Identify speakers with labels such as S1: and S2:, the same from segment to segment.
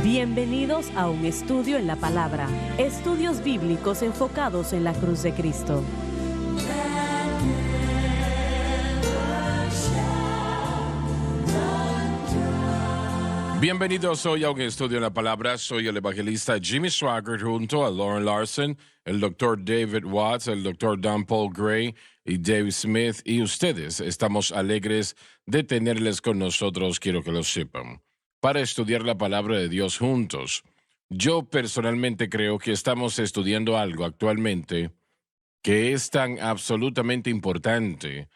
S1: Bienvenidos a un estudio en la palabra. Estudios bíblicos enfocados en la cruz de Cristo.
S2: Bienvenidos hoy a un estudio en la palabra. Soy el evangelista Jimmy Swaggart junto a Lauren Larson, el doctor David Watts, el doctor Dan Paul Gray y Dave Smith. Y ustedes estamos alegres de tenerles con nosotros, quiero que lo sepan, para estudiar la palabra de Dios juntos. Yo personalmente creo que estamos estudiando algo actualmente que es tan absolutamente importante,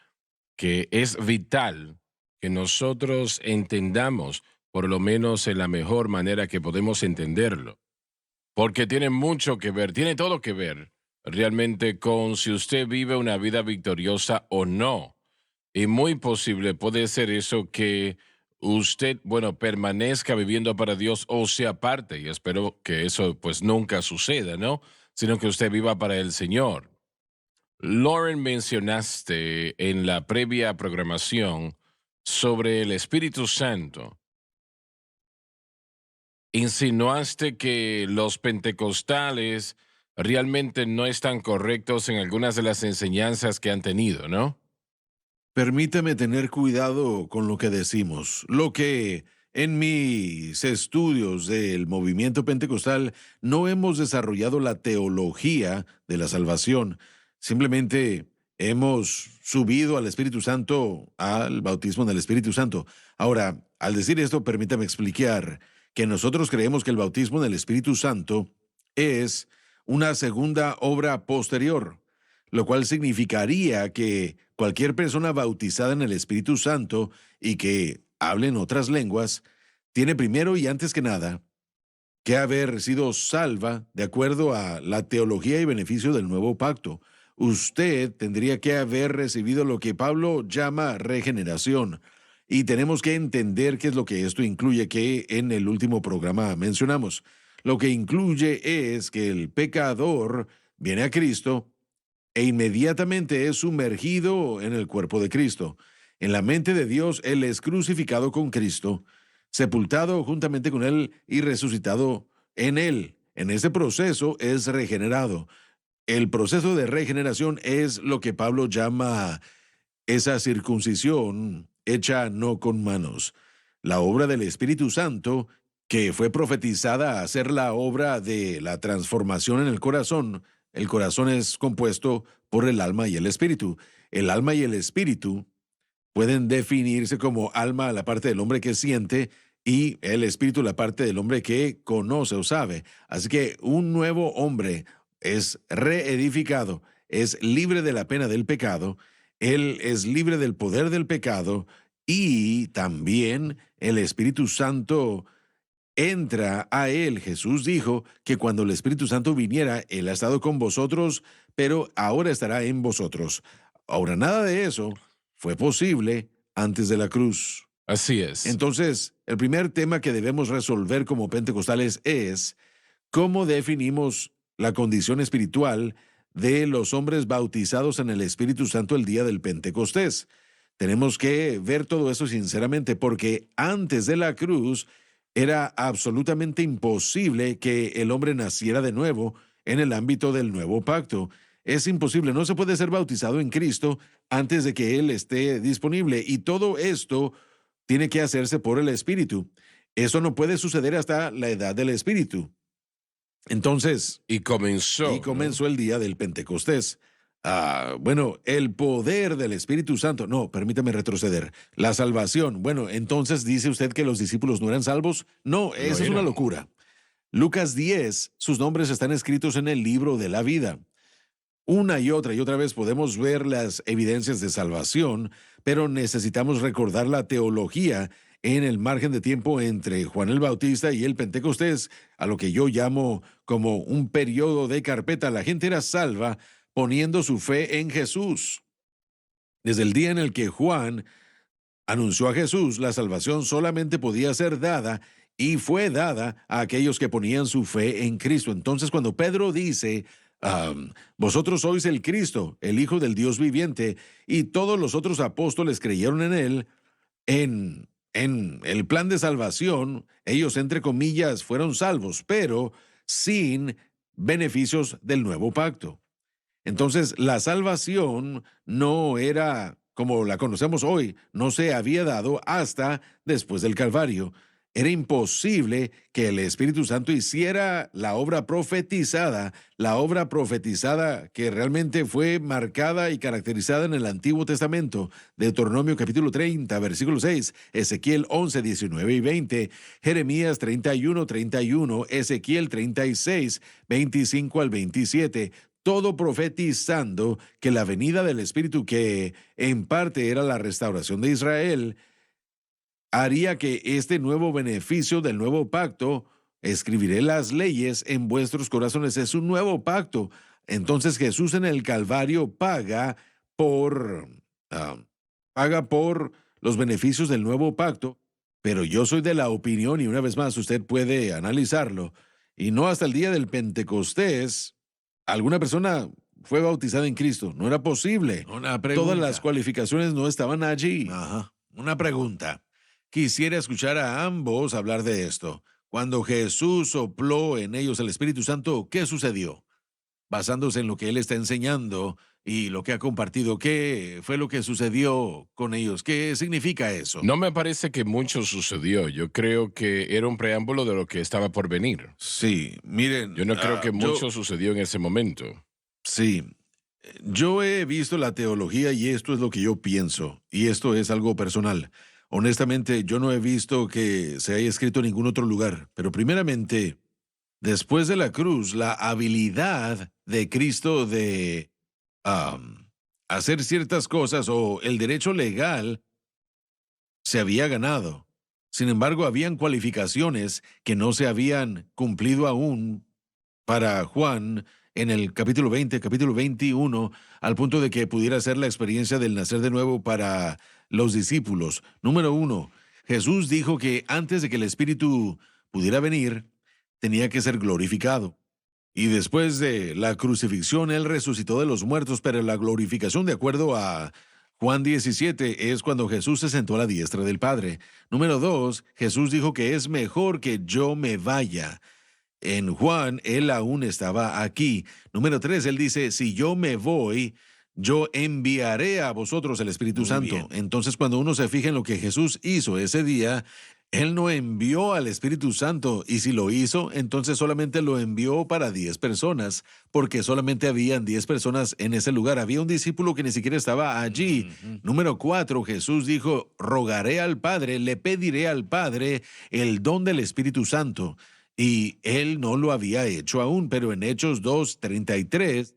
S2: que es vital que nosotros entendamos, por lo menos en la mejor manera que podemos entenderlo. Porque tiene mucho que ver, tiene todo que ver realmente con si usted vive una vida victoriosa o no. Y muy posible puede ser eso que usted, permanezca viviendo para Dios o se aparte. Y espero que eso pues nunca suceda, ¿no? Sino que usted viva para el Señor. Lauren, mencionaste en la previa programación sobre el Espíritu Santo. Insinuaste que los pentecostales realmente no están correctos en algunas de las enseñanzas que han tenido, ¿no?
S3: Permíteme tener cuidado con lo que decimos. Lo que en mis estudios del movimiento pentecostal no hemos desarrollado la teología de la salvación. Simplemente hemos subido al Espíritu Santo, al bautismo del Espíritu Santo. Ahora, al decir esto, permítame explicar que nosotros creemos que el bautismo del Espíritu Santo es una segunda obra posterior, lo cual significaría que cualquier persona bautizada en el Espíritu Santo y que hable en otras lenguas, tiene primero y antes que nada que haber sido salva de acuerdo a la teología y beneficio del nuevo pacto. Usted tendría que haber recibido lo que Pablo llama regeneración. Y tenemos que entender qué es lo que esto incluye, que en el último programa mencionamos. Lo que incluye es que el pecador viene a Cristo e inmediatamente es sumergido en el cuerpo de Cristo. En la mente de Dios, Él es crucificado con Cristo, sepultado juntamente con Él y resucitado en Él. En ese proceso es regenerado. El proceso de regeneración es lo que Pablo llama esa circuncisión hecha no con manos. La obra del Espíritu Santo, que fue profetizada a ser la obra de la transformación en el corazón es compuesto por el alma y el espíritu. El alma y el espíritu pueden definirse como alma la parte del hombre que siente y el espíritu la parte del hombre que conoce o sabe. Así que un nuevo hombre es reedificado, es libre de la pena del pecado, él es libre del poder del pecado y también el Espíritu Santo entra a él. Jesús dijo que cuando el Espíritu Santo viniera, Él ha estado con vosotros, pero ahora estará en vosotros. Ahora, nada de eso fue posible antes de la cruz.
S2: Así es.
S3: Entonces, el primer tema que debemos resolver como pentecostales es cómo definimos la condición espiritual de los hombres bautizados en el Espíritu Santo el día del Pentecostés. Tenemos que ver todo eso sinceramente porque antes de la cruz era absolutamente imposible que el hombre naciera de nuevo en el ámbito del nuevo pacto. Es imposible, no se puede ser bautizado en Cristo antes de que Él esté disponible. Y todo esto tiene que hacerse por el Espíritu. Eso no puede suceder hasta la edad del Espíritu. Entonces,
S2: Y comenzó,
S3: comenzó el día del Pentecostés. El poder del Espíritu Santo. No, permítame retroceder. La salvación. Bueno, entonces dice usted que los discípulos no eran salvos. No, esa es una
S2: eran.
S3: locura. Lucas 10, sus nombres están escritos en el libro de la vida. Una y otra vez podemos ver las evidencias de salvación, pero necesitamos recordar la teología en el margen de tiempo entre Juan el Bautista y el Pentecostés, a lo que yo llamo como un periodo de carpeta. La gente era salva poniendo su fe en Jesús. Desde el día en el que Juan anunció a Jesús, la salvación solamente podía ser dada y fue dada a aquellos que ponían su fe en Cristo. Entonces, cuando Pedro dice, vosotros sois el Cristo, el Hijo del Dios viviente, y todos los otros apóstoles creyeron en él, en en el plan de salvación, ellos, entre comillas, fueron salvos, pero sin beneficios del nuevo pacto. Entonces, la salvación no era como la conocemos hoy, no se había dado hasta después del Calvario. Era imposible que el Espíritu Santo hiciera la obra profetizada que realmente fue marcada y caracterizada en el Antiguo Testamento. Deuteronomio capítulo 30, versículo 6, Ezequiel 11, 19 y 20, Jeremías 31, 31, Ezequiel 36, 25 al 27, todo profetizando que la venida del Espíritu, que en parte era la restauración de Israel, haría que este nuevo beneficio del nuevo pacto, escribiré las leyes en vuestros corazones, es un nuevo pacto. Entonces Jesús en el Calvario por, ah, paga por los beneficios del nuevo pacto, pero yo soy de la opinión, y una vez más usted puede analizarlo, y no hasta el día del Pentecostés, alguna persona fue bautizada en Cristo. No era posible.
S4: Una pregunta.
S3: Todas las cualificaciones no estaban allí.
S4: Ajá. Una pregunta. Quisiera escuchar a ambos hablar de esto. Cuando Jesús sopló en ellos el Espíritu Santo, ¿qué sucedió? Basándose en lo que Él está enseñando y lo que ha compartido, ¿qué fue lo que sucedió con ellos? ¿Qué significa eso?
S2: No me parece que mucho sucedió. Yo creo que era un preámbulo de lo que estaba por venir.
S3: Sí, miren.
S2: Yo no creo que mucho sucedió en ese momento.
S3: Sí, yo he visto la teología y esto es lo que yo pienso, y esto es algo personal. Honestamente, yo no he visto que se haya escrito en ningún otro lugar, pero primeramente, después de la cruz, la habilidad de Cristo de hacer ciertas cosas o el derecho legal se había ganado. Sin embargo, habían cualificaciones que no se habían cumplido aún para Juan en el capítulo 20, capítulo 21, al punto de que pudiera ser la experiencia del nacer de nuevo para los discípulos. Número 1, Jesús dijo que antes de que el Espíritu pudiera venir, tenía que ser glorificado. Y después de la crucifixión, Él resucitó de los muertos, pero la glorificación, de acuerdo a Juan 17, es cuando Jesús se sentó a la diestra del Padre. Número 2, Jesús dijo que es mejor que yo me vaya. En Juan, Él aún estaba aquí. Número 3, Él dice, si yo me voy, yo enviaré a vosotros el Espíritu Santo.
S4: Bien.
S3: Entonces, cuando uno se fija en lo que Jesús hizo ese día, Él no envió al Espíritu Santo, y si lo hizo, entonces solamente lo envió para 10 personas, porque solamente habían 10 personas en ese lugar. Había un discípulo que ni siquiera estaba allí. Número 4, Jesús dijo, rogaré al Padre, le pediré al Padre el don del Espíritu Santo. Y Él no lo había hecho aún, pero en Hechos 2:33,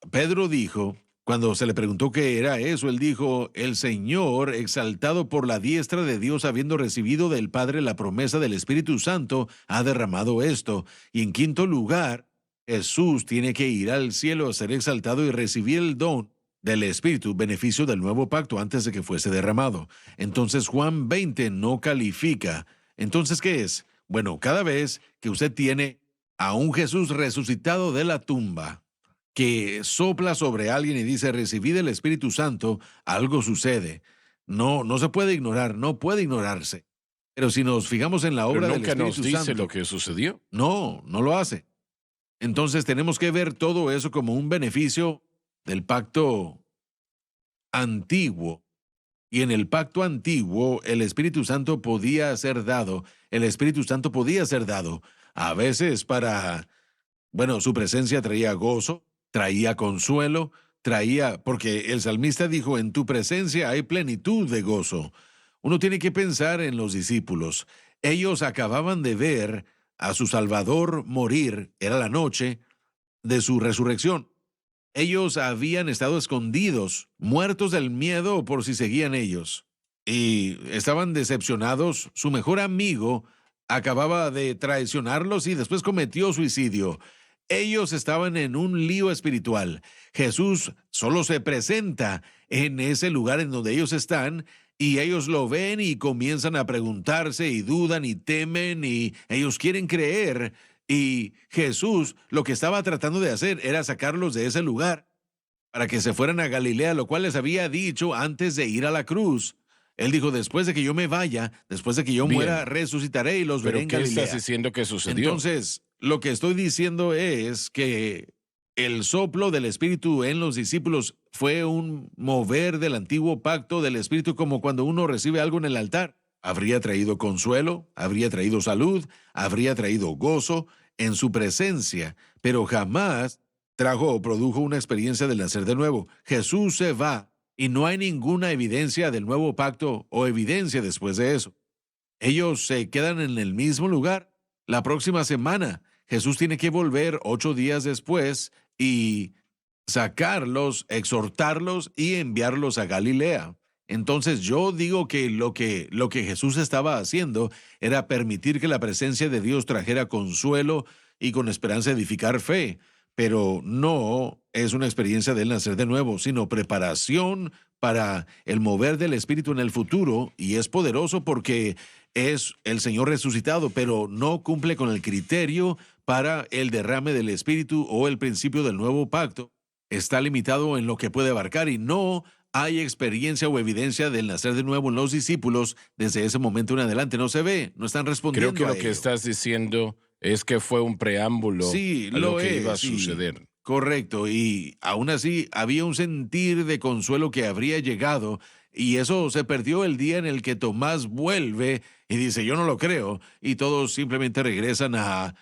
S3: Pedro dijo, cuando se le preguntó qué era eso, él dijo, el Señor, exaltado por la diestra de Dios, habiendo recibido del Padre la promesa del Espíritu Santo, ha derramado esto. Y en quinto lugar, Jesús tiene que ir al cielo a ser exaltado y recibir el don del Espíritu, beneficio del nuevo pacto antes de que fuese derramado. Entonces Juan 20 no califica. Entonces, ¿qué es? Bueno, cada vez que usted tiene a un Jesús resucitado de la tumba, que sopla sobre alguien y dice, recibid el Espíritu Santo, algo sucede. No se puede ignorar, no puede ignorarse. Pero si nos fijamos en la obra
S2: Pero
S3: del
S2: nunca nos
S3: Espíritu
S2: dice
S3: Santo,
S2: lo que sucedió.
S3: no lo hace. Entonces tenemos que ver todo eso como un beneficio del pacto antiguo. Y en el pacto antiguo, el Espíritu Santo podía ser dado. El Espíritu Santo podía ser dado a veces para, bueno, su presencia traía gozo, traía consuelo, porque el salmista dijo, en tu presencia hay plenitud de gozo. Uno tiene que pensar en los discípulos. Ellos acababan de ver a su Salvador morir, era la noche de su resurrección. Ellos habían estado escondidos, muertos del miedo por si seguían ellos. Y estaban decepcionados. Su mejor amigo acababa de traicionarlos y después cometió suicidio. Ellos estaban en un lío espiritual. Jesús solo se presenta en ese lugar en donde ellos están y ellos lo ven y comienzan a preguntarse y dudan y temen y ellos quieren creer. Y Jesús lo que estaba tratando de hacer era sacarlos de ese lugar para que se fueran a Galilea, lo cual les había dicho antes de ir a la cruz. Él dijo, después de que yo me vaya, después de que yo
S2: Bien.
S3: muera, resucitaré y los veré
S2: ¿Pero
S3: en
S2: qué estás
S3: Galilea.
S2: diciendo que sucedió?
S3: Entonces, lo que estoy diciendo es que el soplo del Espíritu en los discípulos fue un mover del antiguo pacto del Espíritu, como cuando uno recibe algo en el altar. Habría traído consuelo, habría traído salud, habría traído gozo en su presencia, pero jamás trajo o produjo una experiencia del nacer de nuevo. Jesús se va y no hay ninguna evidencia del nuevo pacto o evidencia después de eso. Ellos se quedan en el mismo lugar. La próxima semana, Jesús tiene que volver 8 días después y sacarlos, exhortarlos y enviarlos a Galilea. Entonces yo digo que lo que Jesús estaba haciendo era permitir que la presencia de Dios trajera consuelo y con esperanza edificar fe, pero no es una experiencia del nacer de nuevo, sino preparación para el mover del Espíritu en el futuro, y es poderoso porque es el Señor resucitado, pero no cumple con el criterio para el derrame del Espíritu o el principio del nuevo pacto. Está limitado en lo que puede abarcar y no hay experiencia o evidencia del nacer de nuevo en los discípulos desde ese momento en adelante. No se ve, no están respondiendo
S2: Creo que
S3: a
S2: lo que
S3: ello.
S2: estás diciendo es que fue un preámbulo
S3: Sí,
S2: a lo
S3: lo
S2: que
S3: es,
S2: iba a
S3: sí.
S2: suceder.
S3: Correcto, y aún así había un sentir de consuelo que habría llegado, y eso se perdió el día en el que Tomás vuelve y dice, yo no lo creo, y todos simplemente regresan a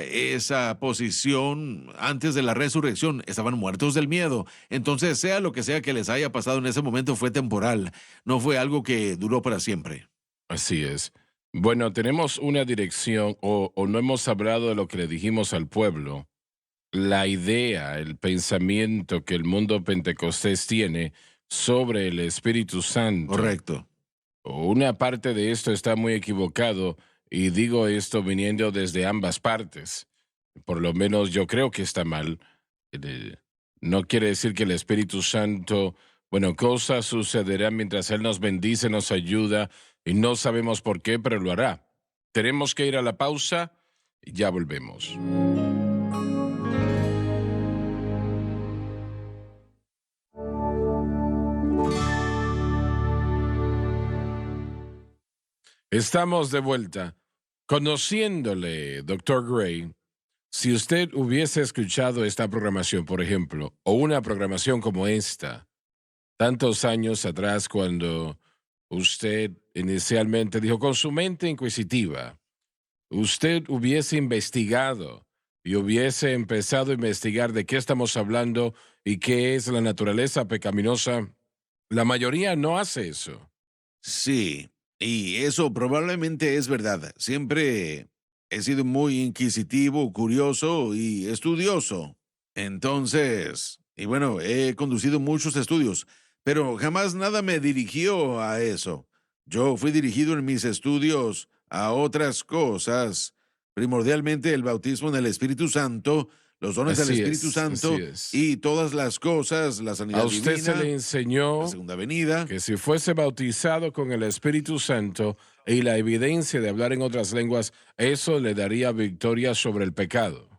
S3: esa posición antes de la resurrección. Estaban muertos del miedo. Entonces, sea lo que sea que les haya pasado en ese momento, fue temporal, no fue algo que duró para siempre.
S2: Así es. Bueno, tenemos una dirección o no hemos hablado de lo que le dijimos al pueblo. La idea, el pensamiento que el mundo pentecostés tiene sobre el Espíritu Santo.
S3: Correcto.
S2: Una parte de esto está muy equivocado y digo esto viniendo desde ambas partes. Por lo menos yo creo que está mal. Eh, No quiere decir que el Espíritu Santo, bueno, cosas sucederán mientras Él nos bendice, nos ayuda y no sabemos por qué, pero lo hará. Tenemos que ir a la pausa y ya volvemos. Estamos de vuelta. Conociéndole, doctor Gray, si usted hubiese escuchado esta programación, por ejemplo, o una programación como esta, tantos años atrás cuando usted inicialmente dijo con su mente inquisitiva, usted hubiese investigado y hubiese empezado a investigar de qué estamos hablando y qué es la naturaleza pecaminosa, la mayoría no hace eso.
S3: Sí, y eso probablemente es verdad. Siempre he sido muy inquisitivo, curioso y estudioso. Entonces, y bueno, he conducido muchos estudios, pero jamás nada me dirigió a eso. Yo fui dirigido en mis estudios a otras cosas, primordialmente el bautismo en el Espíritu Santo, los dones del Espíritu Santo
S2: así es.
S3: y todas las cosas, la sanidad
S2: A usted se
S3: divina,
S2: le
S3: la
S2: enseñó
S3: segunda venida.
S2: que si fuese bautizado con el Espíritu Santo y la evidencia de hablar en otras lenguas, eso le daría victoria sobre el pecado.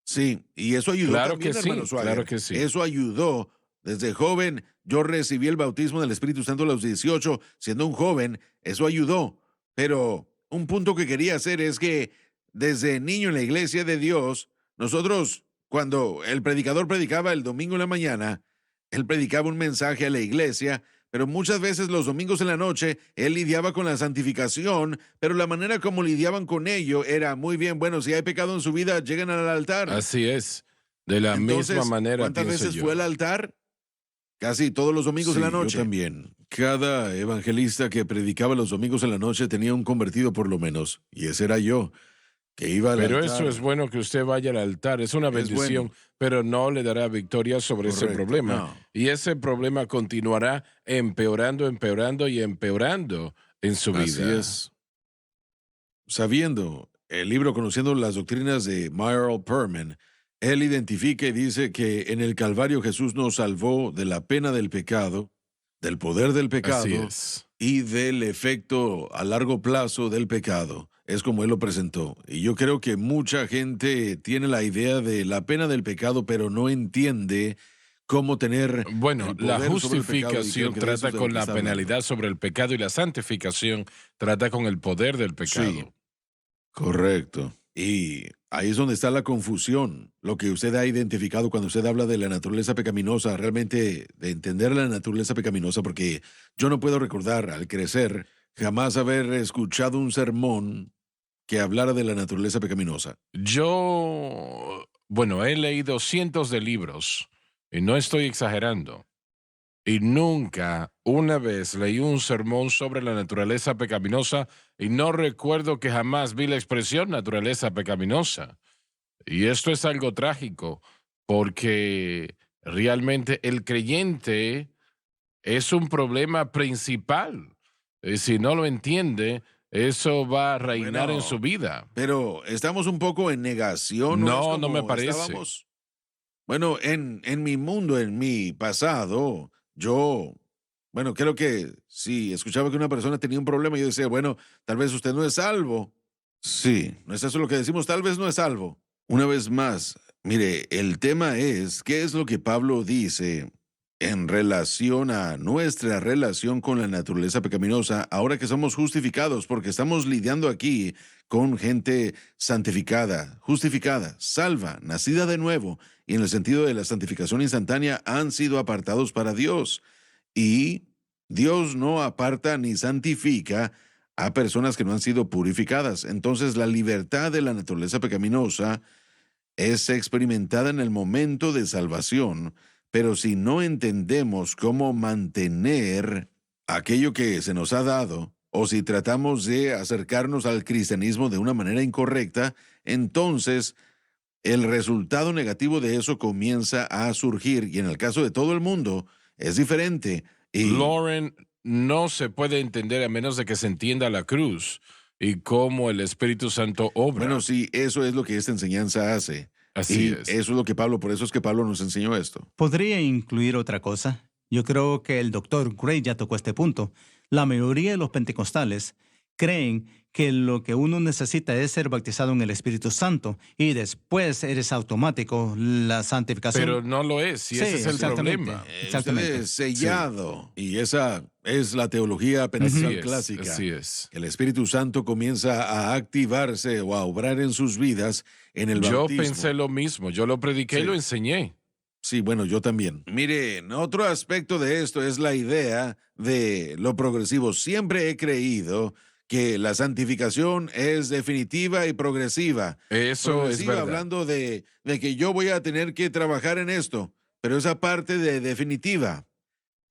S3: Sí, y eso ayudó
S2: Claro
S3: también,
S2: que sí,
S3: hermano Swagger.
S2: claro que sí.
S3: Eso ayudó. Desde joven, yo recibí el bautismo del Espíritu Santo a los 18, siendo un joven, eso ayudó. Pero un punto que quería hacer es que desde niño en la iglesia de Dios, nosotros, cuando el predicador predicaba el domingo en la mañana, él predicaba un mensaje a la iglesia, pero muchas veces los domingos en la noche, él lidiaba con la santificación, pero la manera como lidiaban con ello era muy bien, bueno, si hay pecado en su vida, lleguen al altar.
S2: Así es. De la
S3: Entonces,
S2: misma manera
S3: ¿cuántas
S2: pienso
S3: veces
S2: yo.
S3: fue al altar? Casi todos los domingos en la noche.
S4: Yo también. Cada evangelista que predicaba los domingos en la noche tenía un convertido por lo menos. Y ese era yo, que iba al
S2: Pero
S4: altar.
S2: eso es bueno que usted vaya al altar, es una bendición,
S3: bueno.
S2: pero no le dará victoria sobre ese
S3: Correcto,
S2: problema.
S3: no.
S2: Y ese problema continuará empeorando, empeorando y empeorando en su
S4: Así
S2: vida.
S4: es. Sabiendo el libro Conociendo las Doctrinas de Myral Perman, él identifica y dice que en el Calvario Jesús nos salvó de la pena del pecado, del poder del pecado
S2: Así es.
S4: y del efecto a largo plazo del pecado. Es como él lo presentó. Y yo creo que mucha gente tiene la idea de la pena del pecado, pero no entiende
S3: cómo tener
S2: Bueno,
S3: el
S2: la
S3: poder sobre el pecado, y creo
S2: justificación
S3: que de eso
S2: trata
S3: es de lo
S2: con
S3: que
S2: la
S3: está hablando.
S2: penalidad sobre el pecado y la santificación trata con el poder del
S3: Sí,
S2: pecado.
S3: correcto. Y ahí es donde está la confusión. Lo que usted ha identificado cuando usted habla de la naturaleza pecaminosa, realmente de entender la naturaleza pecaminosa, porque yo no puedo recordar al crecer jamás haber escuchado un sermón que hablara de la naturaleza pecaminosa.
S2: Bueno, he leído cientos de libros y no estoy exagerando. Y nunca una vez leí un sermón sobre la naturaleza pecaminosa y no recuerdo que jamás vi la expresión naturaleza pecaminosa. Y esto es algo trágico porque realmente el creyente es un problema principal. Y si no lo entiende, eso va a reinar en su
S3: Bueno,
S2: vida.
S3: pero estamos un poco en negación, ¿no es
S2: No, no me
S3: como
S2: parece.
S3: estábamos? Bueno, en mi mundo, en mi pasado, yo, bueno, creo que si escuchaba que una persona tenía un problema, yo decía, bueno, tal vez usted no es salvo. Sí, no es eso lo que decimos, tal vez no es salvo. Una vez más, mire, el tema es, ¿qué es lo que Pablo dice en relación a nuestra relación con la naturaleza pecaminosa ahora que somos justificados? Porque estamos lidiando aquí con gente santificada, justificada, salva, nacida de nuevo, y en el sentido de la santificación instantánea han sido apartados para Dios. Y Dios no aparta ni santifica a personas que no han sido purificadas. Entonces la libertad de la naturaleza pecaminosa es experimentada en el momento de salvación, pero si no entendemos cómo mantener aquello que se nos ha dado, o si tratamos de acercarnos al cristianismo de una manera incorrecta, entonces el resultado negativo de eso comienza a surgir, y en el caso de todo el mundo es diferente. Y
S2: Lauren, no se puede entender a menos de que se entienda la cruz y cómo el Espíritu Santo
S3: bueno,
S2: obra.
S3: sí, eso es lo que esta enseñanza hace.
S2: Así
S3: Y
S2: es.
S3: eso es lo que Pablo, por eso es que Pablo nos enseñó esto.
S5: ¿Podría incluir otra cosa? Yo creo que el doctor Gray ya tocó este punto. La mayoría de los pentecostales creen que lo que uno necesita es ser bautizado en el Espíritu Santo y después eres automático la santificación.
S2: Pero no lo es, y
S5: Sí,
S2: ese es el
S5: exactamente.
S2: problema.
S5: Exactamente.
S3: Usted es sellado. Y esa es la teología
S2: Así
S3: pentecostal
S2: es,
S3: clásica.
S2: así es.
S3: El Espíritu Santo comienza a activarse o a obrar en sus vidas en el
S2: Yo
S3: bautismo.
S2: pensé lo mismo, yo lo prediqué y
S3: Sí.
S2: lo enseñé.
S3: Sí, bueno, yo también. Miren, otro aspecto de esto es la idea de lo progresivo. Siempre he creído que la santificación es definitiva y progresiva.
S2: Eso es
S3: Progresiva,
S2: verdad.
S3: hablando de que yo voy a tener que trabajar en esto, pero esa parte de definitiva.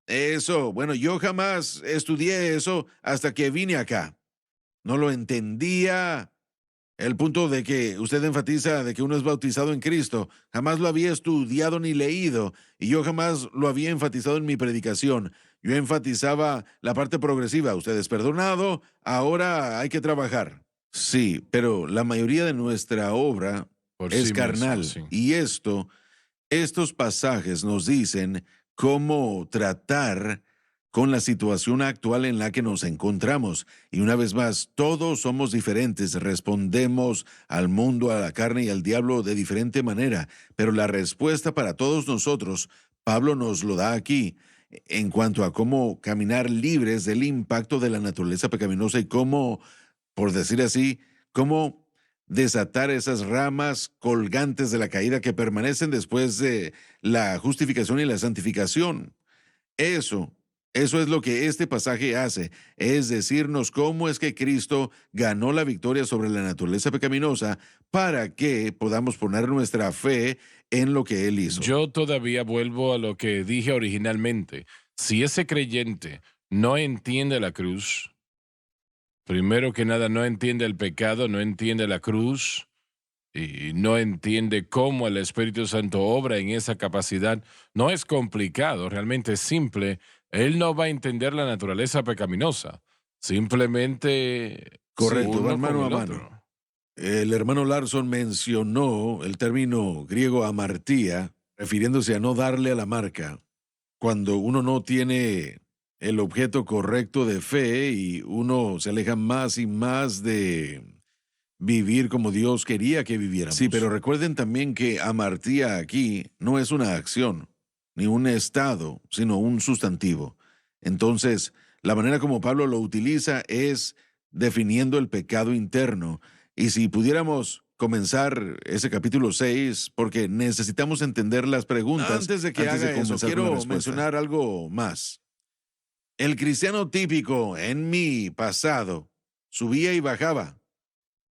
S3: Eso, bueno, yo jamás estudié eso hasta que vine acá. No lo entendía. El punto de que usted enfatiza de que uno es bautizado en Cristo, jamás lo había estudiado ni leído, y yo jamás lo había enfatizado en mi predicación. Yo enfatizaba la parte progresiva. Usted es perdonado, ahora hay que trabajar. Sí, pero la mayoría de nuestra obra
S2: Por
S3: es
S2: sí
S3: carnal.
S2: mismo, sí.
S3: Y estos pasajes nos dicen cómo tratar con la situación actual en la que nos encontramos. Y una vez más, todos somos diferentes, respondemos al mundo, a la carne y al diablo de diferente manera, pero la respuesta para todos nosotros, Pablo nos lo da aquí, en cuanto a cómo caminar libres del impacto de la naturaleza pecaminosa y cómo, por decir así, cómo desatar esas ramas colgantes de la caída que permanecen después de la justificación y la santificación. Eso, eso es lo que este pasaje hace, es decirnos cómo es que Cristo ganó la victoria sobre la naturaleza pecaminosa para que podamos poner nuestra fe en lo que Él hizo.
S2: Yo todavía vuelvo a lo que dije originalmente. Si ese creyente no entiende la cruz, primero que nada no entiende el pecado, no entiende la cruz y no entiende cómo el Espíritu Santo obra en esa capacidad, no es complicado, realmente es simple. Él no va a entender la naturaleza pecaminosa. Simplemente
S3: Correcto,
S2: uno
S3: van mano
S2: con
S3: a
S2: el
S3: mano.
S2: otro.
S3: El hermano Larson mencionó el término griego amartía, refiriéndose a no darle a la marca. Cuando uno no tiene el objeto correcto de fe y uno se aleja más y más de vivir como Dios quería que viviéramos. Sí, pero recuerden también que amartía aquí no es una acción. ni un estado, sino un sustantivo. Entonces, la manera como Pablo lo utiliza es definiendo el pecado interno. Y si pudiéramos comenzar ese capítulo 6, porque necesitamos entender las preguntas. Antes de que haga eso, quiero mencionar algo más. El cristiano típico en mi pasado subía y bajaba.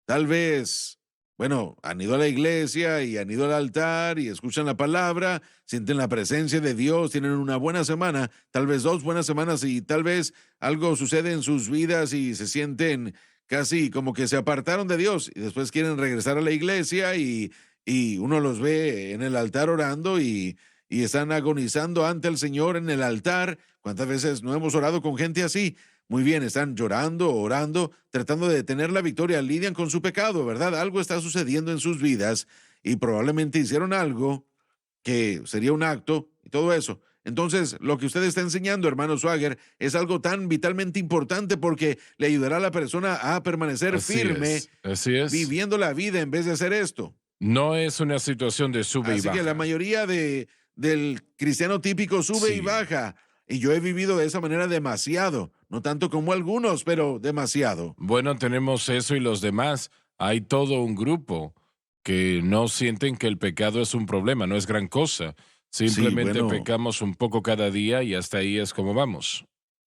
S3: Tal vez, bueno, han ido a la iglesia y han ido al altar y escuchan la palabra, sienten la presencia de Dios, tienen una buena semana, tal vez 2 buenas semanas y tal vez algo sucede en sus vidas y se sienten casi como que se apartaron de Dios y después quieren regresar a la iglesia y uno los ve en el altar orando y están agonizando ante el Señor en el altar. ¿Cuántas veces no hemos orado con gente así? Muy bien, están llorando, orando, tratando de tener la victoria, lidian con su pecado, ¿verdad? Algo está sucediendo en sus vidas y probablemente hicieron algo que sería un acto y todo eso. Entonces, lo que usted está enseñando, hermano Swagger, es algo tan vitalmente importante porque le ayudará a la persona a permanecer firme,
S2: así es,
S3: viviendo la vida en vez de hacer esto.
S2: No es una situación de sube y baja.
S3: Así que la mayoría del cristiano típico sube y baja. Y yo he vivido de esa manera demasiado. No tanto como algunos, pero demasiado.
S2: Bueno, tenemos eso y los demás. Hay todo un grupo que no sienten que el pecado es un problema, no es gran cosa. Simplemente pecamos un poco cada día y hasta ahí es como vamos.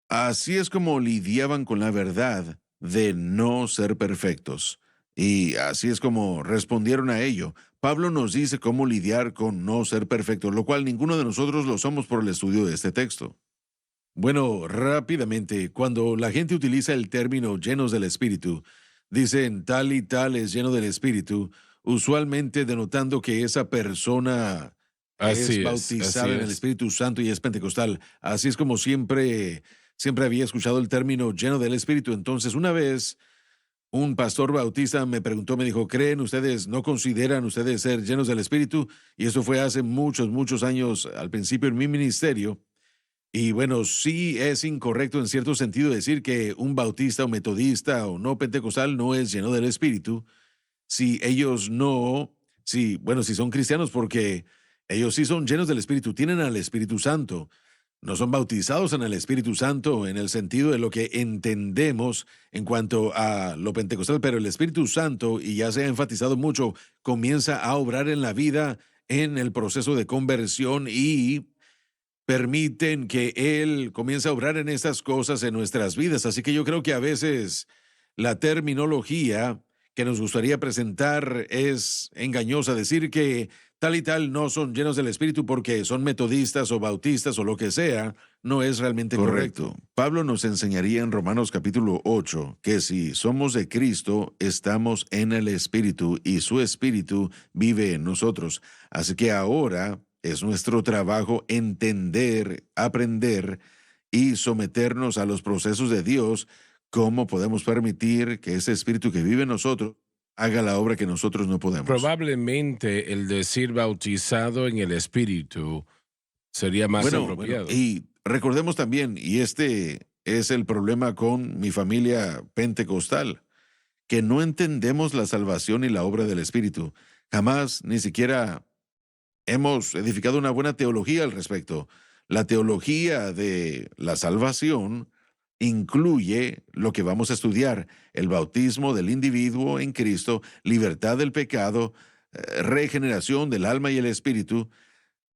S3: Así es como lidiaban con la verdad de no ser perfectos. Y así es como respondieron a ello. Pablo nos dice cómo lidiar con no ser perfectos, lo cual ninguno de nosotros lo somos por el estudio de este texto. Bueno, rápidamente, cuando la gente utiliza el término llenos del Espíritu, dicen tal y tal es lleno del Espíritu, usualmente denotando que esa persona es bautizada en el Espíritu Santo y es pentecostal. Así es como siempre había escuchado el término lleno del Espíritu. Entonces, una vez un pastor bautista me preguntó, me dijo, ¿creen ustedes, no consideran ustedes ser llenos del Espíritu? Y eso fue hace muchos años, al principio en mi ministerio. Y bueno, sí es incorrecto en cierto sentido decir que un bautista o metodista o no pentecostal no es lleno del Espíritu. Si ellos si son cristianos, porque ellos sí son llenos del Espíritu, tienen al Espíritu Santo. No son bautizados en el Espíritu Santo en el sentido de lo que entendemos en cuanto a lo pentecostal, pero el Espíritu Santo, y ya se ha enfatizado mucho, comienza a obrar en la vida en el proceso de conversión y permiten que Él comience a obrar en estas cosas en nuestras vidas. Así que yo creo que a veces la terminología que nos gustaría presentar es engañosa. Decir que tal y tal no son llenos del Espíritu porque son metodistas o bautistas o lo que sea, no es realmente correcto. Pablo nos enseñaría en Romanos capítulo 8 que si somos de Cristo, estamos en el Espíritu y su Espíritu vive en nosotros. Así que ahora es nuestro trabajo entender, aprender y someternos a los procesos de Dios. ¿Cómo podemos permitir que ese Espíritu que vive en nosotros haga la obra que nosotros no podemos?
S2: Probablemente el decir bautizado en el Espíritu sería más apropiado.
S3: Y recordemos también, y este es el problema con mi familia pentecostal, que no entendemos la salvación y la obra del Espíritu. Jamás, ni siquiera hemos edificado una buena teología al respecto. La teología de la salvación incluye lo que vamos a estudiar: el bautismo del individuo en Cristo, libertad del pecado, regeneración del alma y el espíritu.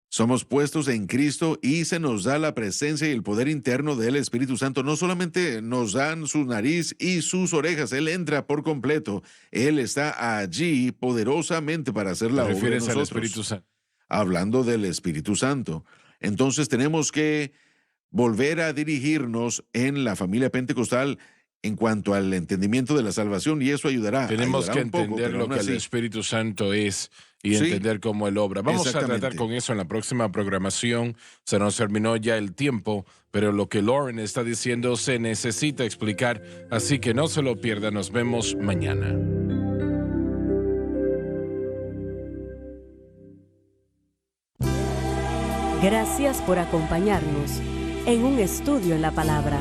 S3: Somos puestos en Cristo y se nos da la presencia y el poder interno del Espíritu Santo. No solamente nos dan su nariz y sus orejas, Él entra por completo. Él está allí poderosamente para hacer la obra de nosotros.
S2: Al Espíritu Santo.
S3: Hablando del Espíritu Santo. Entonces tenemos que volver a dirigirnos en la familia pentecostal en cuanto al entendimiento de la salvación, y eso ayudará.
S2: Tenemos que entender lo que el Espíritu Santo es y entender cómo Él obra. Vamos a tratar con eso en la próxima programación. Se nos terminó ya el tiempo, pero lo que Lauren está diciendo se necesita explicar, así que no se lo pierda. Nos vemos mañana.
S1: Gracias por acompañarnos en un estudio en la palabra.